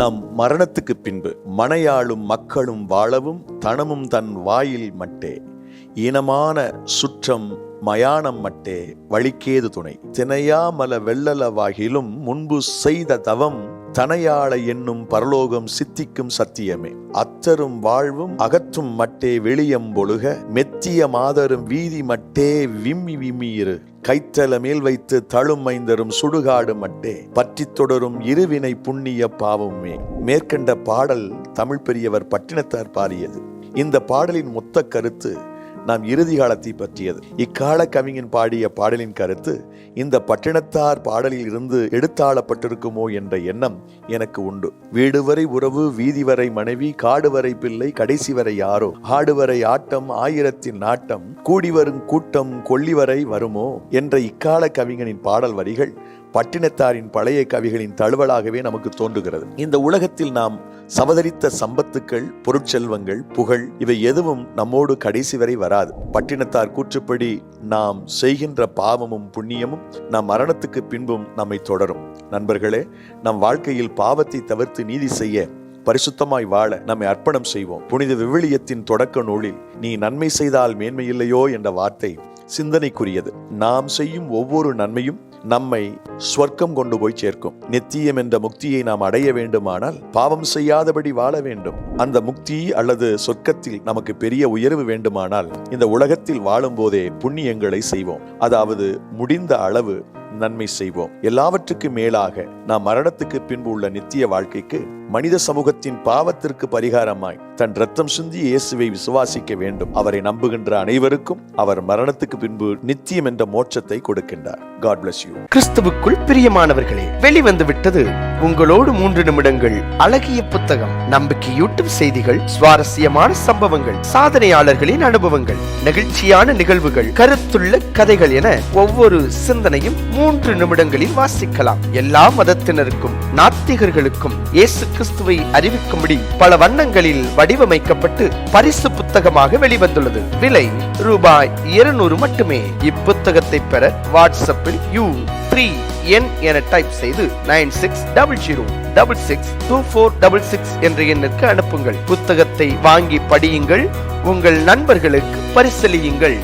நம் மரணத்துக்கு பின்பு மனையாளும் மக்களும் வாழவும் தனமும் தன் வாயில் மட்டே ஈனமான சுற்றம் மயானம் மட்டே வழிக்கேது துணை தினையாமல வெள்ளலவாகிலும் முன்பு செய்த தவம் தனையாள என்னும் பரலோகம் சித்திக்கும் சத்தியமே அத்தரும் வாழ்வும் அகற்றும் மட்டே வெளியம்பொழுக மெத்திய மாதரும் வீதி மட்டே விம்மி விம்மியிரு கைத்தல மேல் வைத்து தழும் மைந்தரும் சுடுகாடு மட்டே பற்றி தொடரும் இருவினை புண்ணிய பாவமே. மேற்கண்ட பாடல் தமிழ் பெரியவர் பட்டினத்தார் பாடியது. இந்த பாடலின் மொத்த கருத்து நாம் இறுதி காலத்தை பற்றியது. இக்கால கவிஞன் பாடிய பாடலின் கருத்து இந்த பட்டினத்தார் பாடலில் இருந்து எடுத்தாளப்பட்டிருக்குமோ என்ற எண்ணம் எனக்கு உண்டு. வீடு வரை உறவு, வீதி வரை மனைவி, காடு வரை பிள்ளை, கடைசி வரை யாரோ, ஆடு வரை ஆட்டம், ஆயிரத்தின் நாட்டம், கூடி வரும் கூட்டம் கொள்ளி வரை வருமோ என்ற இக்கால கவிஞனின் பாடல் வரிகள் பட்டினத்தாரின் பழைய கவிகளின் தழுவலாகவே நமக்கு தோன்றுகிறது. இந்த உலகத்தில் நாம் சவதரித்த சம்பத்துக்கள், பொருட்செல்வங்கள், புகழ் இவை எதுவும் நம்மோடு கடைசி வரை வராது. பட்டினத்தார் கூற்றுப்படி நாம் செய்கின்ற பாவமும் புண்ணியமும் நம் மரணத்துக்கு பின்பும் நம்மை தொடரும். நண்பர்களே, நம் வாழ்க்கையில் பாவத்தை தவிர்த்து நீதி செய்ய, பரிசுத்தமாய் வாழ நம்மை அர்ப்பணம் செய்வோம். புனித விவிலியத்தின் தொடக்க நூலில் நீ நன்மை செய்தால் மேன்மையில்லையோ என்ற வார்த்தை சிந்தனைக்குரியது. நாம் செய்யும் ஒவ்வொரு நன்மையும் நம்மை ஸ்வர்க்கம் கொண்டு போய் சேர்க்கும். நித்தியம் என்ற முக்தியை நாம் அடைய வேண்டுமானால் பாவம் செய்யாதபடி வாழ வேண்டும். அந்த முக்தி அல்லது சொர்க்கத்தில் நமக்கு பெரிய உயர்வு வேண்டுமானால் இந்த உலகத்தில் வாழும் போதே புண்ணியங்களை செய்வோம். அதாவது முடிந்த அளவு நன்மை செய்வோம். எல்லாவற்றுக்கும் மேலாக நாம் மரணத்துக்கு பின்பு உள்ள நித்திய வாழ்க்கைக்கு மனித சமூகத்தின் பாவத்திற்கு பரிகாரமாய் தன் ரத்தம் சிந்தி இயேசுவை விசுவாசிக்க வேண்டும். அவரை நம்புகின்ற அனைவருக்கும் அவர் மரணத்துக்கு பின்பு நித்தியம் என்ற மோட்சத்தை கொடுக்கின்றார். God bless you. கிறிஸ்துவுக்குள் பிரியமானவர்களே, வெளிவந்து விட்டது உங்களோடு 3 நிமிடங்கள் அழகிய புத்தகம். நம்பிக்கையூட்டும் செய்திகள், சுவாரஸ்யமான சம்பவங்கள், சாதனையாளர்களின் அனுபவங்கள், நெகிழ்ச்சியான நிகழ்வுகள், கருத்துள்ள கதைகள் என ஒவ்வொரு சிந்தனையும் 3 நிமிடங்களில் வாசிக்கலாம். எல்லா மதத்தினருக்கும் நாத்திகர்களுக்கும் இயேசு கிறிஸ்துவை அறிவிக்கும்படி பல வண்ணங்களில் வடிவமைக்கப்பட்டு பரிசு புத்தகமாக வெளிவந்துள்ளது. விலை ரூபாய் 200 மட்டுமே. இப்புத்தகத்தை பெற வாட்ஸ்அப்பில் U3N என டைப் செய்து 9600662466 என்ற எண்ணிற்கு அனுப்புங்கள். புத்தகத்தை வாங்கி படியுங்கள், உங்கள் நண்பர்களுக்கு பரிசளியுங்கள்.